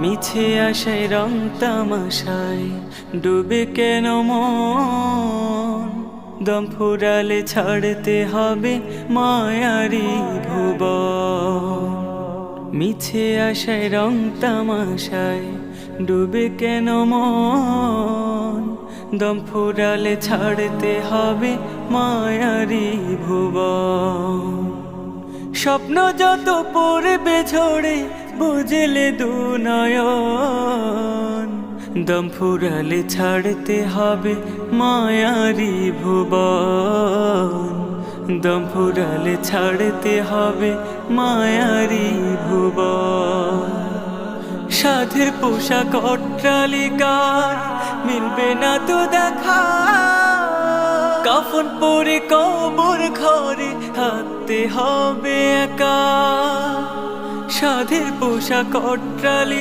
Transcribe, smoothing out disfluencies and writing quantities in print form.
মিছে আশায় রং তামাশায় ডুবে কেন মন, দম ফুরালে ছাড়তে হবে মায়ারি ভুবন। মিছে আশায় রং তামাশায় ডুবে কেন মন, দম ফুরালে ছাড়তে হবে মায়ারি ভুবন। স্বপ্ন যত পড়বে ঝরে বুঝলে দু নয়ন, দম ফুরালে ছাড়তে হবে মায়ারি ভুবন। দম ফুরালে ছাড়তে হবে মায়ারি ভুবন। সাধের পোশাক অট্টালিকার মিলবে না তো দেখা, কাফন পরে কবর ঘরে থাকতে হবে একা। সাধের পোশাক অট্টালিকা